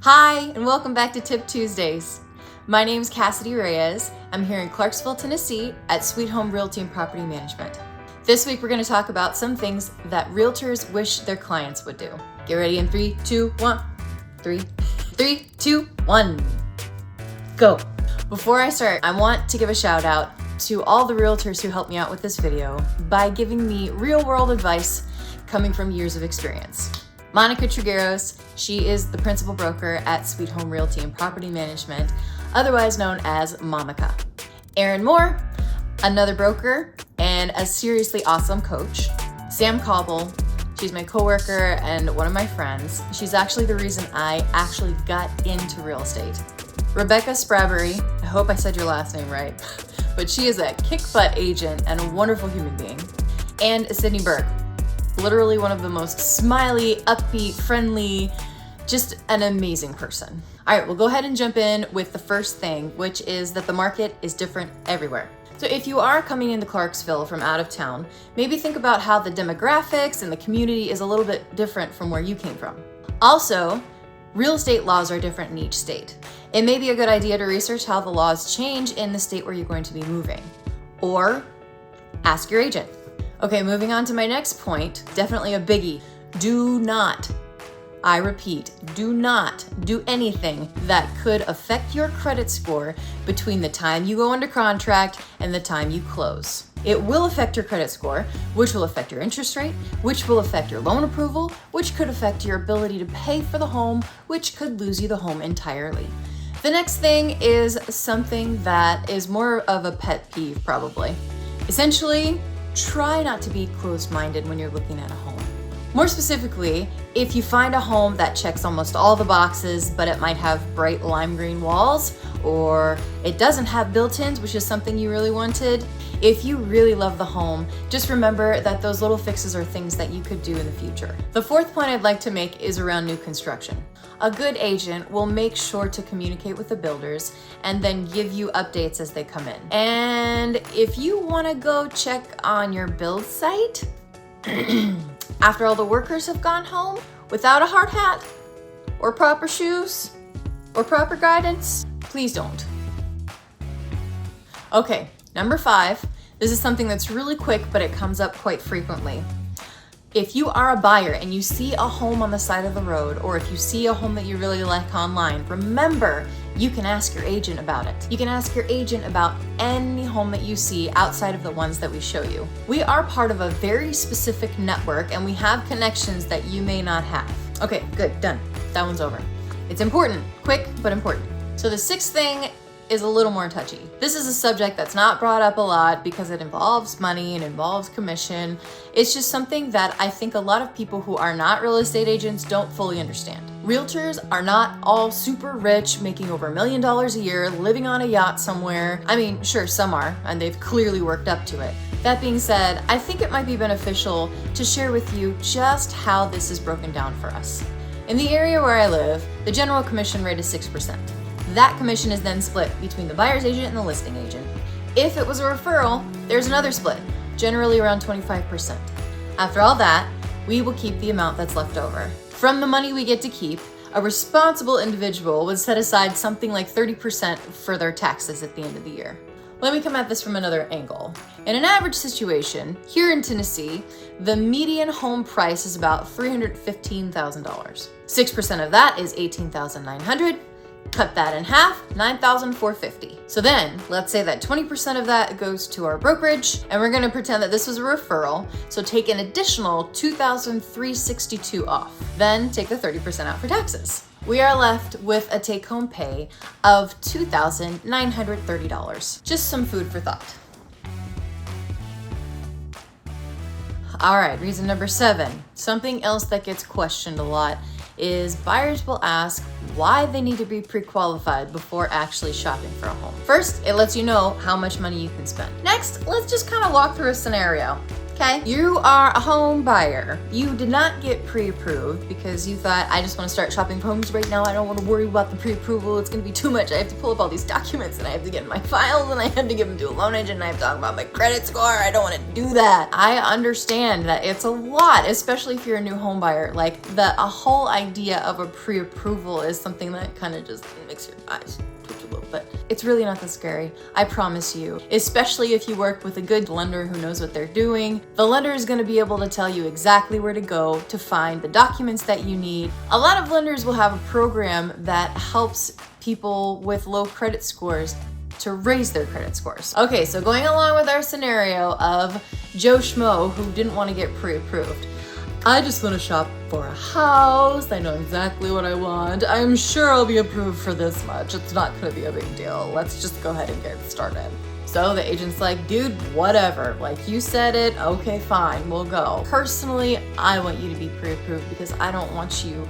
Hi, and welcome back to Tip Tuesdays. My name is Cassidy Reyes. I'm here in Clarksville, Tennessee at Sweet Home Realty and Property Management. This week we're going to talk about some things that realtors wish their clients would do. Get ready in 3, 2, 1. 3, 2, 1. Go. Before I start, I want to give a shout out to all the realtors who helped me out with this video by giving me real world advice coming from years of experience. Monica Trigueros, she is the principal broker at Sweet Home Realty and Property Management, otherwise known as Momica. Erin Moore, another broker and a seriously awesome coach. Sam Cobble, she's my coworker and one of my friends. She's actually the reason I actually got into real estate. Rebecca Sprabbery, I hope I said your last name right, but she is a kick-butt agent and a wonderful human being. And Sydney Burke, literally one of the most smiley, upbeat, friendly, just an amazing person. All right, we'll go ahead and jump in with the first thing, which is that the market is different everywhere. So if you are coming into Clarksville from out of town, maybe think about how the demographics and the community is a little bit different from where you came from. Also, real estate laws are different in each state. It may be a good idea to research how the laws change in the state where you're going to be moving, or ask your agent. Okay, moving on to my next point, definitely a biggie. Do not, I repeat, do not do anything that could affect your credit score between the time you go under contract and the time you close. It will affect your credit score, which will affect your interest rate, which will affect your loan approval, which could affect your ability to pay for the home, which could lose you the home entirely. The next thing is something that is more of a pet peeve, probably. Essentially, try not to be closed-minded when you're looking at a home. More specifically, if you find a home that checks almost all the boxes, but it might have bright lime green walls, or it doesn't have built-ins, which is something you really wanted, if you really love the home, just remember that those little fixes are things that you could do in the future. The fourth point I'd like to make is around new construction. A good agent will make sure to communicate with the builders and then give you updates as they come in. And if you want to go check on your build site, after all the workers have gone home without a hard hat or proper shoes or proper guidance, please don't. Okay, number 5. This is something that's really quick, but it comes up quite frequently. If you are a buyer and you see a home on the side of the road, or if you see a home that you really like online, remember, you can ask your agent about it. You can ask your agent about any home that you see outside of the ones that we show you. We are part of a very specific network and we have connections that you may not have. Okay, good, done. That one's over. It's important, quick, but important. So the 6th thing is a little more touchy. This is a subject that's not brought up a lot because it involves money and involves commission. It's just something that I think a lot of people who are not real estate agents don't fully understand. Realtors are not all super rich, making over $1 million a year, living on a yacht somewhere. I mean, sure, some are, and they've clearly worked up to it. That being said, I think it might be beneficial to share with you just how this is broken down for us. In the area where I live, the general commission rate is 6%. That commission is then split between the buyer's agent and the listing agent. If it was a referral, there's another split, generally around 25%. After all that, we will keep the amount that's left over. From the money we get to keep, a responsible individual would set aside something like 30% for their taxes at the end of the year. Let me come at this from another angle. In an average situation, here in Tennessee, the median home price is about $315,000. 6% of that is $18,900. Cut that in half, $9,450. So then, let's say that 20% of that goes to our brokerage, and we're gonna pretend that this was a referral, so take an additional $2,362 off. Then take the 30% out for taxes. We are left with a take-home pay of $2,930. Just some food for thought. All right, reason number 7. Something else that gets questioned a lot is buyers will ask why they need to be pre-qualified before actually shopping for a home. First, it lets you know how much money you can spend. Next, let's just kind of walk through a scenario. Okay, you are a home buyer. You did not get pre-approved because you thought, I just want to start shopping for homes right now. I don't want to worry about the pre-approval. It's going to be too much. I have to pull up all these documents and I have to get in my files and I have to give them to a loan agent and I have to talk about my credit score. I don't want to do that. I understand that it's a lot, especially if you're a new home buyer. Like a whole idea of a pre-approval is something that kind of just makes your eyes twitch a little bit. It's really not that scary, I promise you. Especially if you work with a good lender who knows what they're doing. The lender is going to be able to tell you exactly where to go to find the documents that you need. A lot of lenders will have a program that helps people with low credit scores to raise their credit scores. Okay, so going along with our scenario of Joe Schmo who didn't want to get pre-approved. I just want to shop for a house. I know exactly what I want. I'm sure I'll be approved for this much. It's not going to be a big deal. Let's just go ahead and get started. So the agent's like, dude, whatever. Like, you said it. Okay, fine. We'll go. Personally, I want you to be pre-approved because I don't want you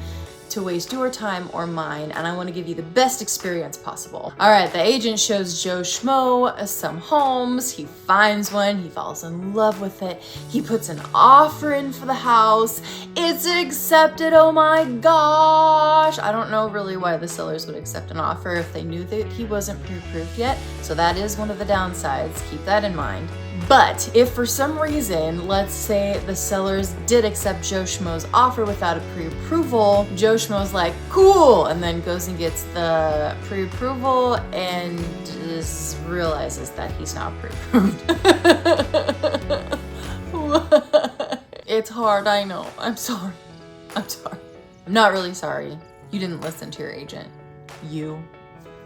to waste your time or mine, and I want to give you the best experience possible. All right, the agent shows Joe Schmo some homes. He finds one, he falls in love with it. He puts an offer in for the house. It's accepted, oh my gosh. I don't know really why the sellers would accept an offer if they knew that he wasn't pre-approved yet. So that is one of the downsides, keep that in mind. But if for some reason, let's say the sellers did accept Joe Schmo's offer without a pre-approval, Joe Schmo's like, cool, and then goes and gets the pre-approval and just realizes that he's not pre-approved. It's hard, I know. I'm sorry. I'm sorry. I'm not really sorry. You didn't listen to your agent. You.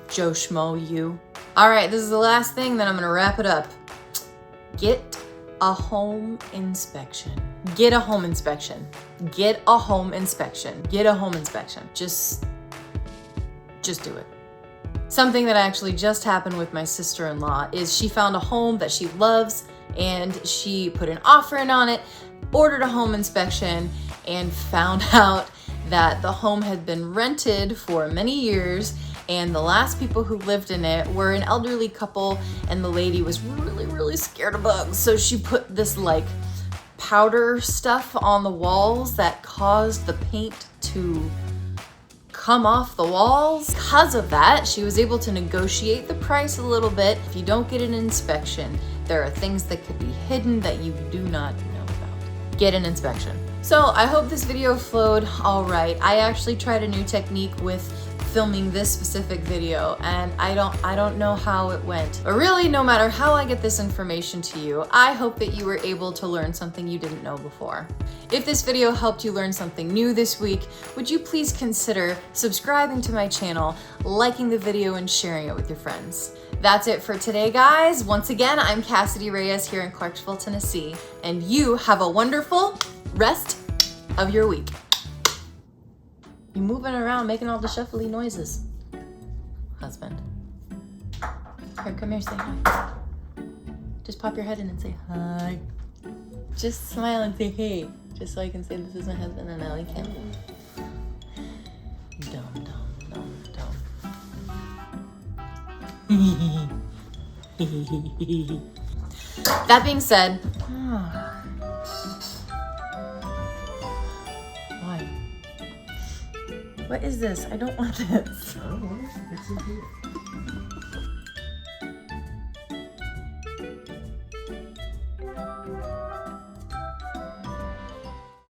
Joe Schmo, you. All right, this is the last thing, then I'm gonna wrap it up. Get a home inspection. Get a home inspection. Get a home inspection. Get a home inspection. Just do it. Something that actually just happened with my sister-in-law is she found a home that she loves and she put an offer in on it, ordered a home inspection, and found out that the home had been rented for many years and the last people who lived in it were an elderly couple and the lady was really scared of bugs. So she put this like powder stuff on the walls that caused the paint to come off the walls. Because of that, she was able to negotiate the price a little bit. If you don't get an inspection, there are things that could be hidden that you do not know about. Get an inspection. So I hope this video flowed all right. I actually tried a new technique with filming this specific video and I don't know how it went. But really, no matter how I get this information to you, I hope that you were able to learn something you didn't know before. If this video helped you learn something new this week, would you please consider subscribing to my channel, liking the video, and sharing it with your friends. That's it for today, guys. Once again, I'm Cassidy Reyes here in Clarksville, Tennessee, and you have a wonderful rest of your week. You moving around, making all the shuffly noises. Husband. Here, come here, say hi. Just pop your head in and say hi. Just smile and say hey. Just so I can say this is my husband and I like him. Dumb. That being said, why? What is this? I don't want this. I don't want it. It's in here.